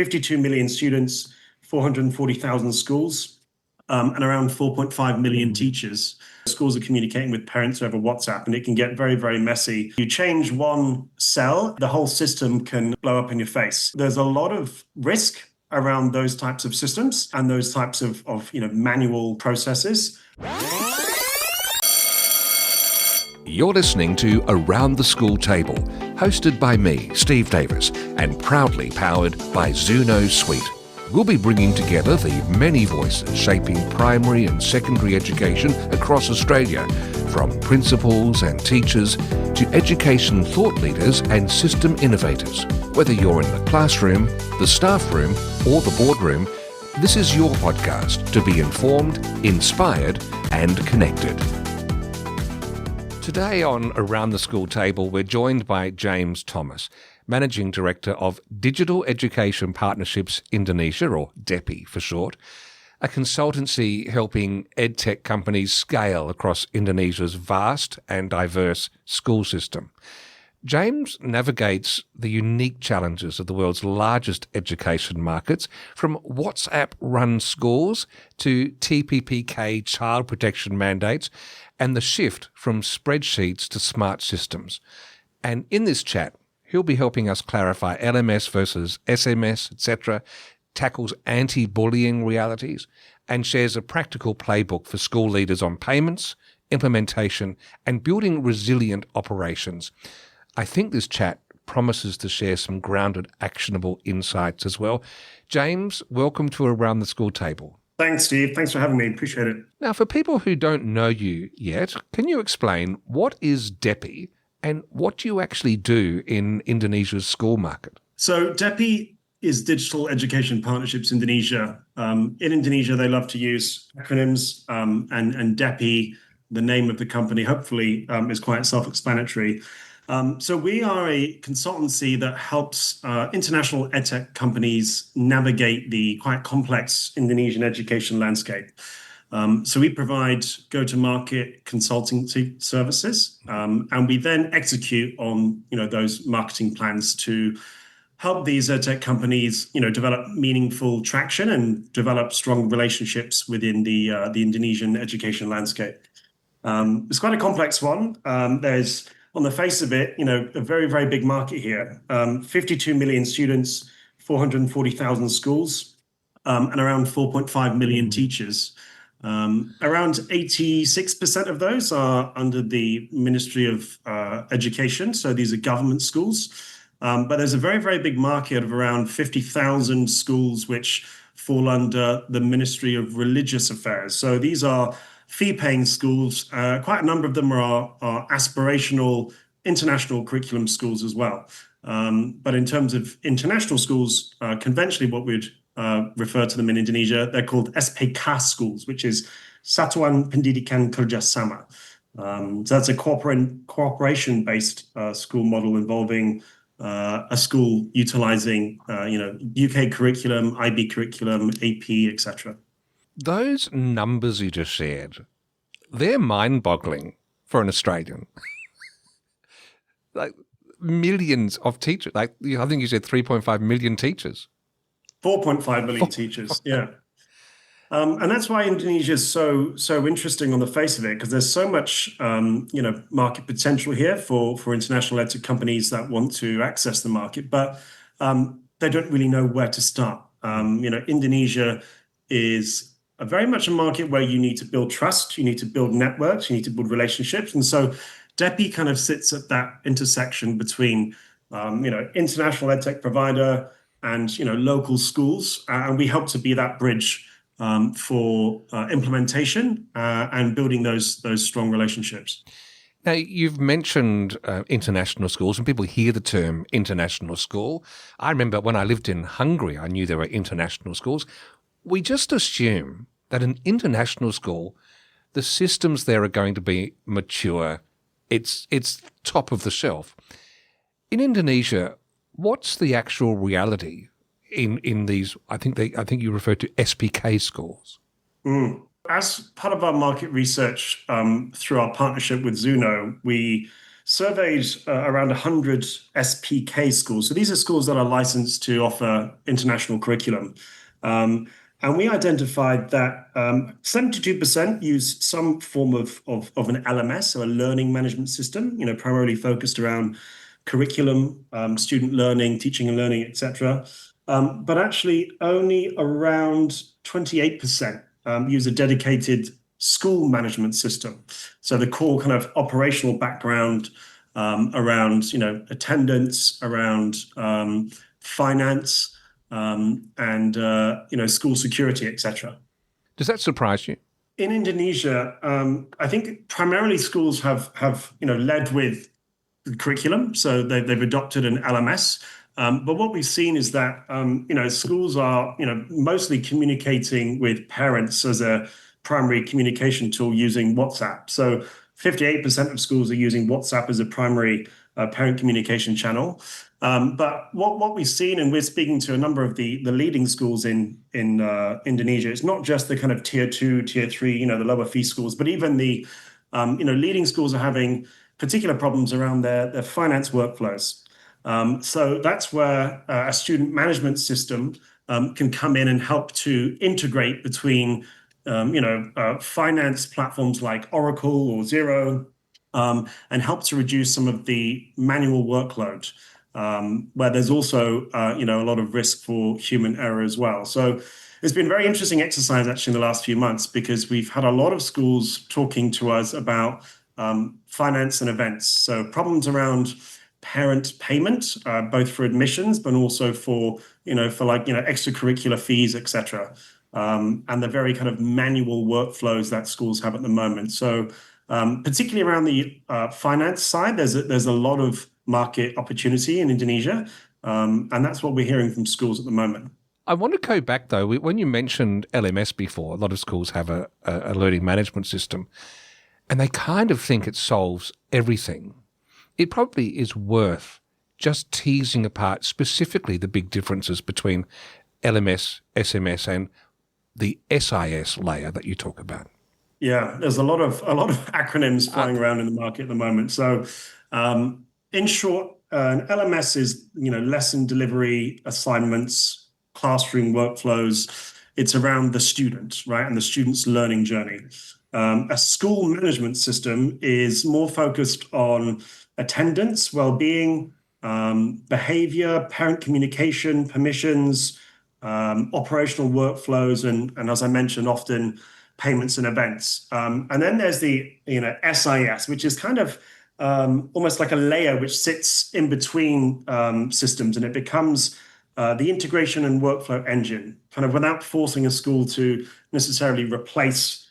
52 million students, 440,000 schools, and around 4.5 million teachers. Schools are communicating with parents over WhatsApp, and it can get very, very messy. You change one cell, the whole system can blow up in your face. There's a lot of risk around those types of systems and those types of manual processes. You're listening to Around the School Table, hosted by me, Steve Davis, and proudly powered by Zuno Suite. We'll be bringing together the many voices shaping primary and secondary education across Australia, from principals and teachers to education thought leaders and system innovators. Whether you're in the classroom, the staff room, or the boardroom, this is your podcast to be informed, inspired, and connected. Today on Around the School Table, we're joined by James Thomas, Managing Director of Digital Education Partnerships Indonesia, or DEPI for short, a consultancy helping edtech companies scale across Indonesia's vast and diverse school system. James navigates the unique challenges of the world's largest education markets, from WhatsApp-run schools to TPPK child protection mandates, and the shift from spreadsheets to smart systems. And in this chat, he'll be helping us clarify LMS versus SMS, etc., tackles anti-bullying realities, and shares a practical playbook for school leaders on payments, implementation, and building resilient operations. I think this chat promises to share some grounded, actionable insights as well. James, welcome to Around the School Table. Thanks, Steve. Thanks for having me. Appreciate it. Now, for people who don't know you yet, can you explain what is DEPI and what do you actually do in Indonesia's school market? So DEPI is Digital Education Partnerships Indonesia. In Indonesia, they love to use acronyms, and DEPI, the name of the company, hopefully is quite self-explanatory. So we are a consultancy that helps international edtech companies navigate the quite complex Indonesian education landscape. So we provide go-to-market consultancy services, and we then execute on those marketing plans to help these edtech companies develop meaningful traction and develop strong relationships within the Indonesian education landscape. It's quite a complex one. There's, on the face of it, a very, very big market here. 52 million students, 440,000 schools, and around 4.5 million teachers. Around 86% of those are under the Ministry of Education, so these are government schools. But there's a very, very big market of around 50,000 schools which fall under the Ministry of Religious Affairs. So these are fee-paying schools. Quite a number of them are aspirational international curriculum schools as well. But in terms of international schools, conventionally what we'd refer to them in Indonesia, they're called SPK schools, which is Satuan Pendidikan Kerjasama. So that's a cooperation-based school model involving a school utilizing UK curriculum, IB curriculum, AP, etc. Those numbers you just shared, they're mind-boggling for an Australian. Like millions of teachers, I think you said 3.5 million teachers. 4.5 million teachers, yeah. And that's why Indonesia is so interesting on the face of it, because there's so much market potential here for international edtech companies that want to access the market, but they don't really know where to start. Indonesia is very much a market where you need to build trust, you need to build networks, you need to build relationships. And so DEPI kind of sits at that intersection between, international edtech provider and, local schools. And we help to be that bridge for implementation and building those strong relationships. Now, you've mentioned international schools, and people hear the term international school. I remember when I lived in Hungary, I knew there were international schools. We just assume that an international school, the systems there are going to be mature. It's top of the shelf. In Indonesia, what's the actual reality in these? I think you referred to SPK schools. As part of our market research through our partnership with Zuno, we surveyed around 100 SPK schools. So these are schools that are licensed to offer international curriculum. And we identified that 72% use some form of an LMS, so a learning management system, primarily focused around curriculum, student learning, teaching and learning, etc. But actually only around 28% use a dedicated school management system. So the core kind of operational background around, attendance, around finance, and school security, etc. Does that surprise you? In Indonesia, I think primarily schools have led with the curriculum, so they've adopted an LMS. But what we've seen is that schools are mostly communicating with parents as a primary communication tool using WhatsApp. So 58% of schools are using WhatsApp as a primary parent communication channel. But what we've seen, and we're speaking to a number of the leading schools in Indonesia, it's not just the kind of tier 2, tier 3, the lower fee schools, but even the leading schools are having particular problems around their finance workflows. So that's where a student management system can come in and help to integrate between finance platforms like Oracle or Xero, and help to reduce some of the manual workload, where there's also a lot of risk for human error as well. So it's been a very interesting exercise actually in the last few months, because we've had a lot of schools talking to us about finance and events. So problems around parent payment, both for admissions, but also for extracurricular fees, etc. And the very kind of manual workflows that schools have at the moment. So particularly around the finance side, there's a lot of market opportunity in Indonesia, and that's what we're hearing from schools at the moment. I want to go back though. When you mentioned LMS before, a lot of schools have a learning management system, and they kind of think it solves everything. It probably is worth just teasing apart specifically the big differences between LMS, SMS, and the SIS layer that you talk about. Yeah, there's a lot of acronyms flying around in the market at the moment. So, in short, an LMS is lesson delivery, assignments, classroom workflows. It's around the student, right, and the student's learning journey. A school management system is more focused on attendance, well-being, behavior, parent communication, permissions, operational workflows, and as I mentioned, often payments and events. And then there's the SIS, which is kind of almost like a layer which sits in between systems, and it becomes the integration and workflow engine, kind of without forcing a school to necessarily replace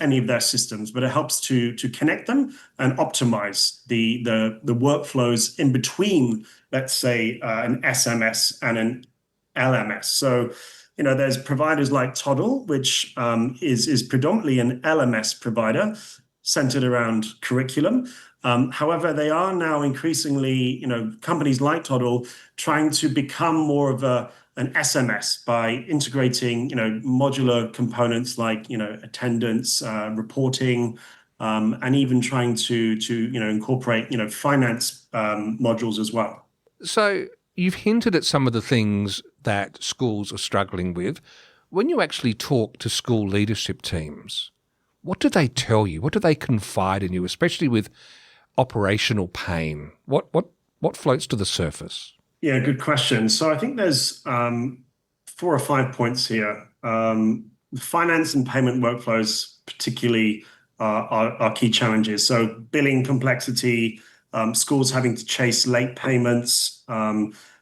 any of their systems, but it helps to connect them and optimize the workflows in between, let's say, an SMS and an LMS. So, there's providers like Toddle, which is predominantly an LMS provider centered around curriculum. However, they are now increasingly, companies like Toddle trying to become more of an SMS by integrating, modular components like, attendance, reporting, and even trying to incorporate, finance modules as well. So you've hinted at some of the things that schools are struggling with. When you actually talk to school leadership teams, what do they tell you? What do they confide in you, especially with operational pain? What floats to the surface? Yeah, good question. So I think there's 4 or 5 points here. Finance and payment workflows particularly are key challenges. So billing complexity, schools having to chase late payments,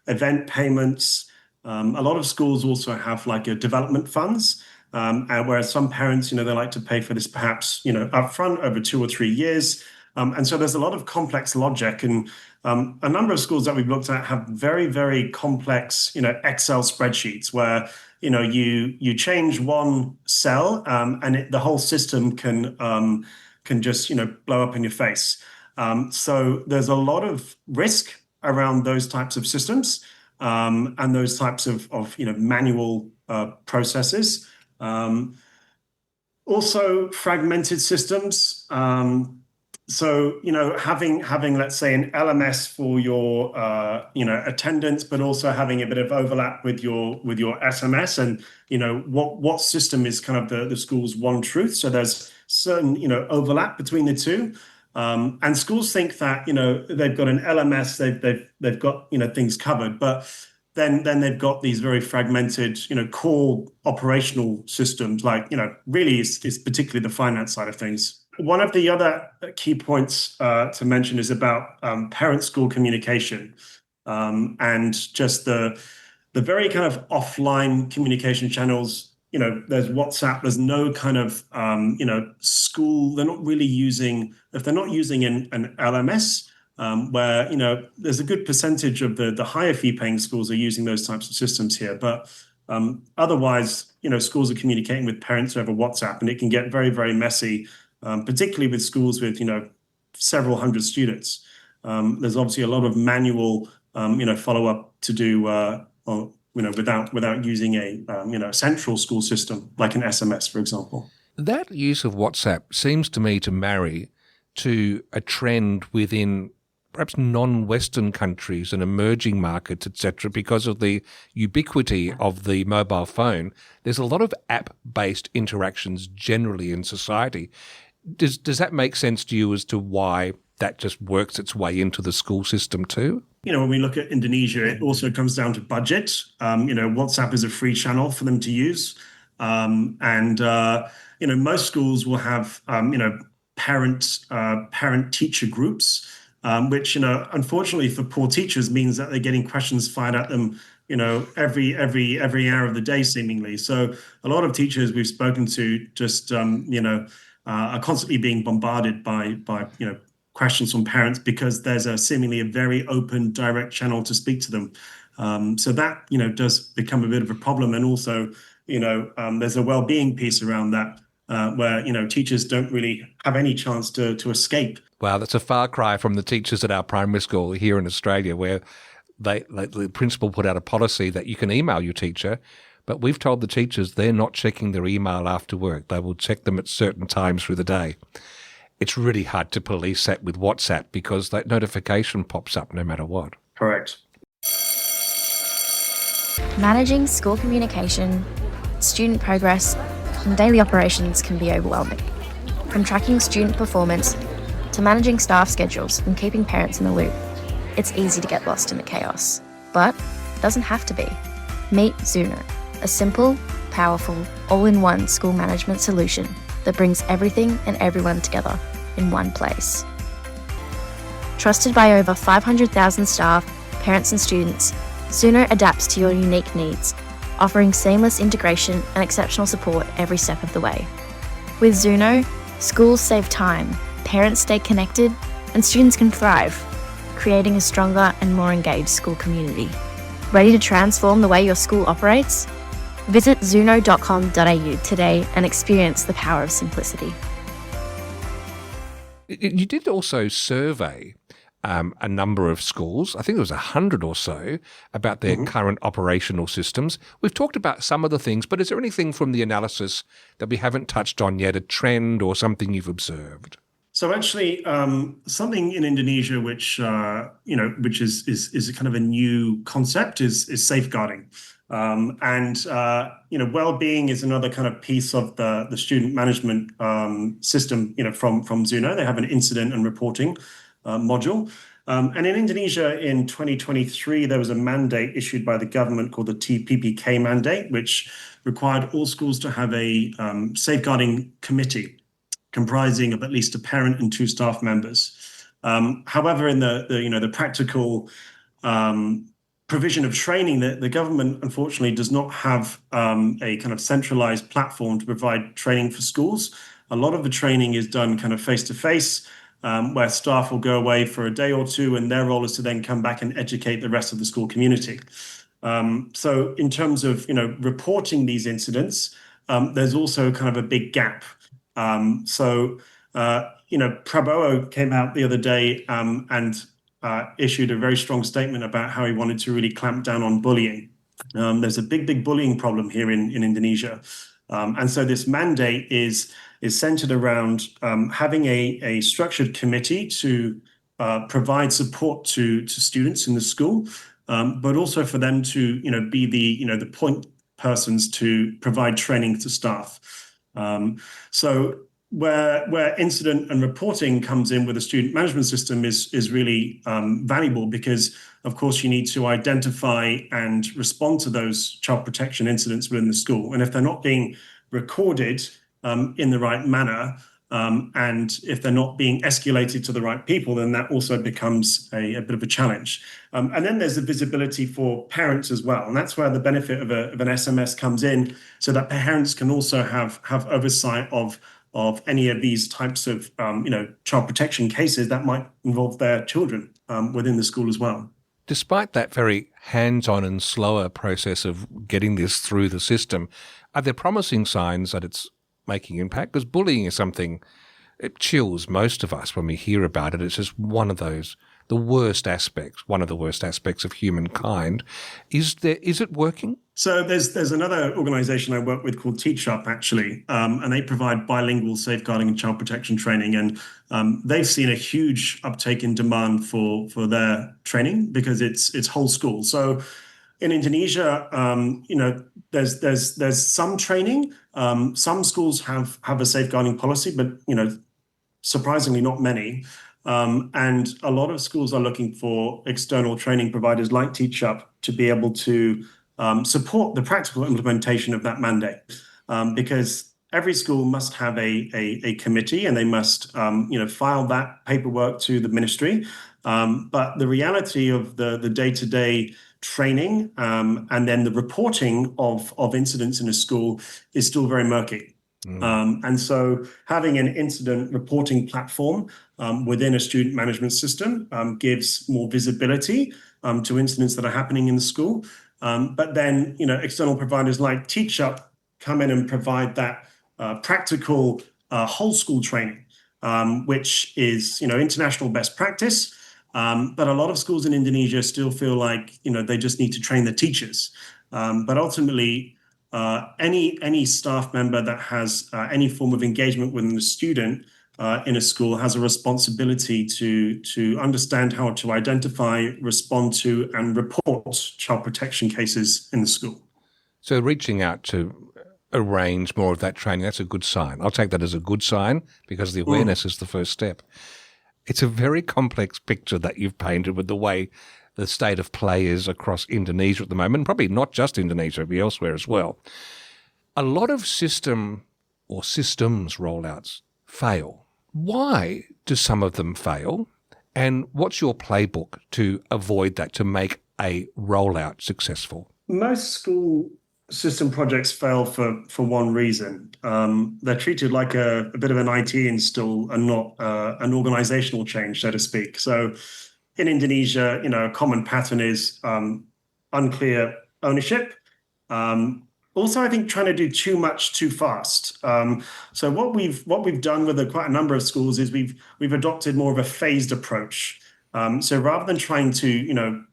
event payments. A lot of schools also have like a development funds, and whereas some parents, they like to pay for this perhaps, upfront over 2 or 3 years. And so there's a lot of complex logic, and a number of schools that we've looked at have very, very complex, Excel spreadsheets where, you change one cell, and the whole system can just, blow up in your face. So there's a lot of risk around those types of systems, and those types of manual processes. Also fragmented systems. So, having let's say an LMS for your attendance, but also having a bit of overlap with your SMS, and what system is kind of the school's one truth. So there's certain overlap between the two, and schools think that they've got an LMS, they've got things covered, but then they've got these very fragmented core operational systems, like really is particularly the finance side of things. One of the other key points to mention is about parent-school communication, and just the very kind of offline communication channels. There's WhatsApp. There's no kind of school. They're not really using, if they're not using an LMS, where there's a good percentage of the higher fee-paying schools are using those types of systems here, but otherwise, schools are communicating with parents over WhatsApp, and it can get very, very messy. Particularly with schools with several hundred students. There's obviously a lot of manual follow-up to do without using a central school system like an SMS, for example. That use of WhatsApp seems to me to marry to a trend within perhaps non-Western countries and emerging markets, etc., because of the ubiquity of the mobile phone. There's a lot of app-based interactions generally in society. Does that make sense to you as to why that just works its way into the school system too? When we look at Indonesia, it also comes down to budget. WhatsApp is a free channel for them to use. And most schools will have, parent-teacher groups, which, unfortunately for poor teachers means that they're getting questions fired at them, every hour of the day, seemingly. So a lot of teachers we've spoken to just, are constantly being bombarded by questions from parents, because there's seemingly a very open, direct channel to speak to them. So that does become a bit of a problem, and also there's a wellbeing piece around that, where teachers don't really have any chance to escape. Wow, that's a far cry from the teachers at our primary school here in Australia, where the principal put out a policy that you can email your teacher. But we've told the teachers they're not checking their email after work. They will check them at certain times through the day. It's really hard to police that with WhatsApp, because that notification pops up no matter what. Correct. Managing school communication, student progress, and daily operations can be overwhelming. From tracking student performance to managing staff schedules and keeping parents in the loop, it's easy to get lost in the chaos. But it doesn't have to be. Meet Zuno, a simple, powerful, all-in-one school management solution that brings everything and everyone together in one place. Trusted by over 500,000 staff, parents and students, Zuno adapts to your unique needs, offering seamless integration and exceptional support every step of the way. With Zuno, schools save time, parents stay connected, and students can thrive, creating a stronger and more engaged school community. Ready to transform the way your school operates? Visit zuno.com.au today and experience the power of simplicity. You did also survey a number of schools, I think it was 100 or so, about their current operational systems. We've talked about some of the things, but is there anything from the analysis that we haven't touched on yet, a trend or something you've observed? So actually, something in Indonesia which which is a kind of a new concept is safeguarding, and well-being is another kind of piece of the student management system. From Zuno, they have an incident and reporting module, and in Indonesia in 2023 there was a mandate issued by the government called the PPK mandate, which required all schools to have a safeguarding committee comprising of at least a parent and 2 staff members. However, in the practical provision of training, the government unfortunately does not have a kind of centralized platform to provide training for schools. A lot of the training is done kind of face to face, where staff will go away for a day or two, and their role is to then come back and educate the rest of the school community. So in terms of reporting these incidents, there's also kind of a big gap. Prabowo came out the other day and issued a very strong statement about how he wanted to really clamp down on bullying. There's a big bullying problem here in Indonesia. And so this mandate is centered around having a structured committee to provide support to students in the school, but also for them to be the point persons to provide training to staff. So where incident and reporting comes in with a student management system is really valuable, because of course you need to identify and respond to those child protection incidents within the school. And if they're not being recorded in the right manner, and if they're not being escalated to the right people, then that also becomes a bit of a challenge. And then there's the visibility for parents as well. And that's where the benefit of an SMS comes in, so that parents can also have oversight of any of these types of child protection cases that might involve their children within the school as well. Despite that very hands-on and slower process of getting this through the system, are there promising signs that it's making impact? Because bullying is something, it chills most of us when we hear about it. It's just one of the worst aspects of humankind. Is it working? So there's another organization I work with called Teach Up, actually, and they provide bilingual safeguarding and child protection training. And they've seen a huge uptake in demand for their training, because it's whole school. So in Indonesia, there's some training. Some schools have a safeguarding policy, but surprisingly not many. And a lot of schools are looking for external training providers like Teach Up to be able to support the practical implementation of that mandate, because every school must have a committee, and they must file that paperwork to the ministry. But the reality of the day-to-day training and then the reporting of incidents in a school is still very murky. And so having an incident reporting platform within a student management system gives more visibility to incidents that are happening in the school. But then, external providers like Teach Up come in and provide that practical whole school training, which is, international best practice. But a lot of schools in Indonesia still feel like, they just need to train the teachers. But ultimately, any staff member that has any form of engagement with a student in a school has a responsibility to understand how to identify, respond to, and report child protection cases in the school. So reaching out to arrange more of that training, that's a good sign. I'll take that as a good sign, because the awareness is the first step. It's a very complex picture that you've painted with the way the state of play is across Indonesia at the moment, probably not just Indonesia, but elsewhere as well. A lot of systems rollouts fail. Why do some of them fail? And what's your playbook to avoid that, to make a rollout successful? Most school system projects fail for one reason. They're treated like a bit of an IT install and not an organizational change, so to speak. So in Indonesia, a common pattern is unclear ownership. Also, I think trying to do too much too fast. So what we've done with quite a number of schools is we've adopted more of a phased approach. So rather than trying to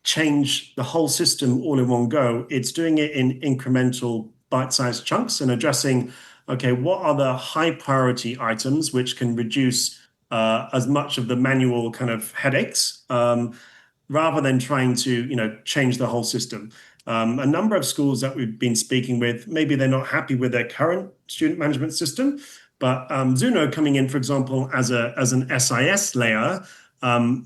change the whole system all in one go, it's doing it in incremental bite-sized chunks and addressing, okay, what are the high priority items which can reduce as much of the manual kind of headaches, rather than trying to change the whole system. A number of schools that we've been speaking with, maybe they're not happy with their current student management system, but Zuno coming in, for example, as an SIS layer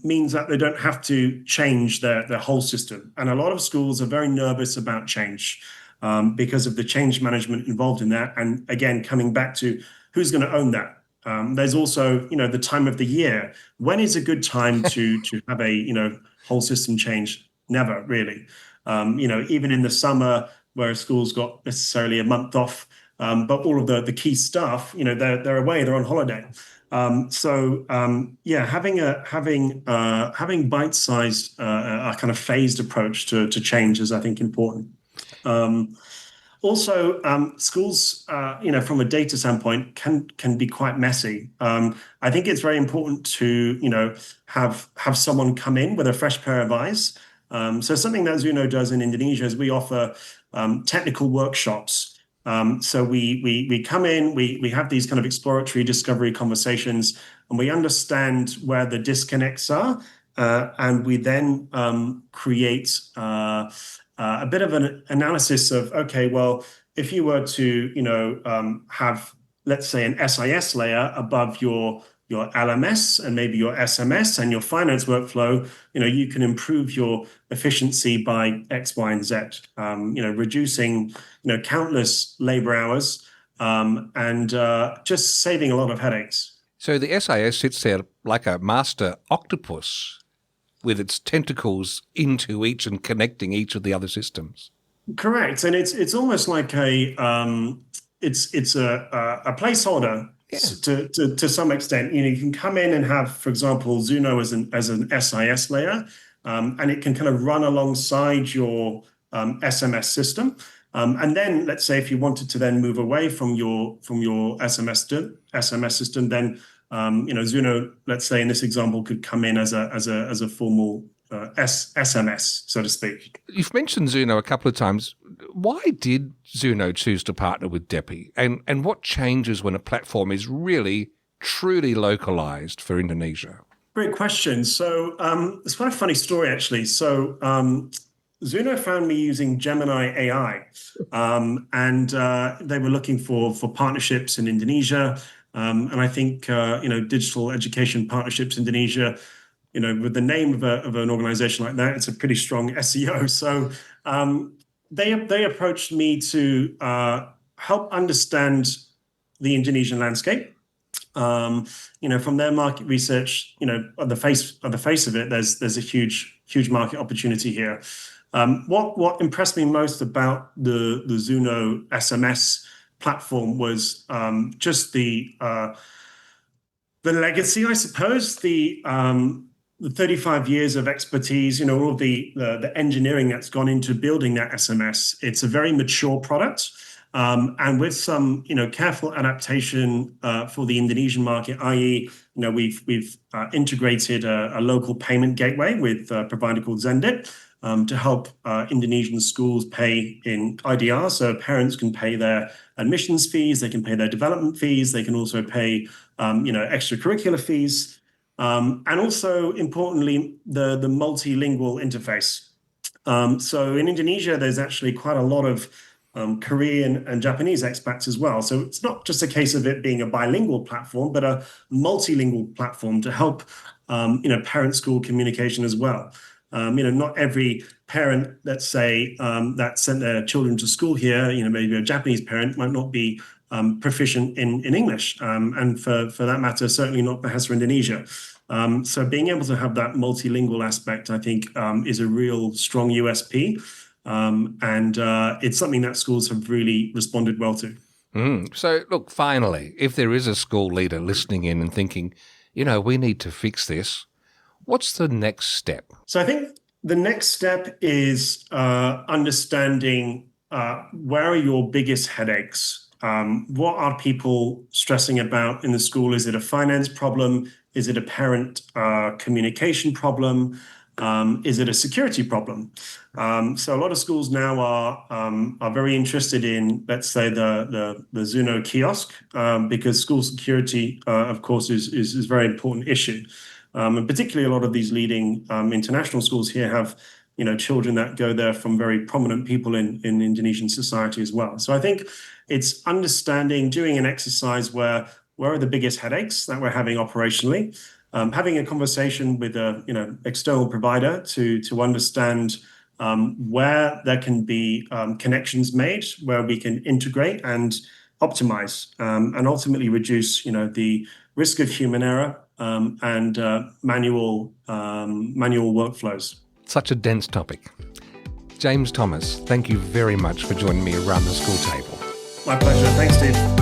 means that they don't have to change their whole system. And a lot of schools are very nervous about change because of the change management involved in that. And again, coming back to who's going to own that. There's also, the time of the year. When is a good time to have a, whole system change? Never really. Even in the summer where a school's got necessarily a month off, but all of the key staff, they're away, they're on holiday. Having bite-sized, a kind of phased approach to change is, I think, important. Also, schools, from a data standpoint, can be quite messy. I think it's very important to, have someone come in with a fresh pair of eyes. So something that Zuno does in Indonesia is we offer technical workshops So we come in, we have these kind of exploratory discovery conversations, and we understand where the disconnects are, and we then create a bit of an analysis of, okay, well, if you were to have, let's say, an SIS layer above your LMS and maybe your SMS and your finance workflow, you can improve your efficiency by X, Y, and Z, reducing, countless labor hours, and just saving a lot of headaches. So the SIS sits there like a master octopus with its tentacles into each and connecting each of the other systems. Correct. And it's almost like it's a placeholder. Yeah. To some extent, you can come in and have, for example, Zuno as an SIS layer, and it can kind of run alongside your SMS system. And then, let's say, if you wanted to then move away from your SMS system, then Zuno, let's say in this example, could come in as a formal SMS, so to speak. You've mentioned Zuno a couple of times. Why did Zuno choose to partner with DEPI? And what changes when a platform is really, truly localized for Indonesia? Great question. So it's quite a funny story, actually. So Zuno found me using Gemini AI, and they were looking for partnerships in Indonesia. And I think, Digital Education Partnerships Indonesia, with the name of an organization like that, it's a pretty strong SEO. So they approached me to help understand the Indonesian landscape. From their market research, on the face of it, there's a huge market opportunity here. What impressed me most about the Zuno SMS platform was just the legacy, I suppose, the 35 years of expertise, all of the engineering that's gone into building that SMS. It's a very mature product, and with some careful adaptation for the Indonesian market, i.e., we've integrated a local payment gateway with a provider called Zendit to help Indonesian schools pay in IDR, so parents can pay their admissions fees, they can pay their development fees, they can also pay extracurricular fees. And also, importantly, the multilingual interface. So in Indonesia, there's actually quite a lot of Korean and Japanese expats as well. So it's not just a case of it being a bilingual platform, but a multilingual platform to help parent-school communication as well. Not every parent, let's say, that sent their children to school here, maybe a Japanese parent might not be proficient in English, and for that matter, certainly not Bahasa Indonesia. So being able to have that multilingual aspect, I think, is a real strong USP, and it's something that schools have really responded well to. So, look, finally, if there is a school leader listening in and thinking, we need to fix this, what's the next step? So I think the next step is understanding where are your biggest headaches. What are people stressing about in the school? Is it a finance problem? Is it a parent communication problem? Is it a security problem? So a lot of schools now are very interested in, let's say, the Zuno kiosk, because school security, of course, is a very important issue. And particularly a lot of these leading international schools here have children that go there from very prominent people in Indonesian society as well. So I think it's understanding, doing an exercise where are the biggest headaches that we're having operationally, having a conversation with a external provider to understand where there can be connections made, where we can integrate and optimize, and ultimately reduce the risk of human error and manual workflows. Such a dense topic. James Thomas, thank you very much for joining me around the school table. My pleasure. Thanks, Steve.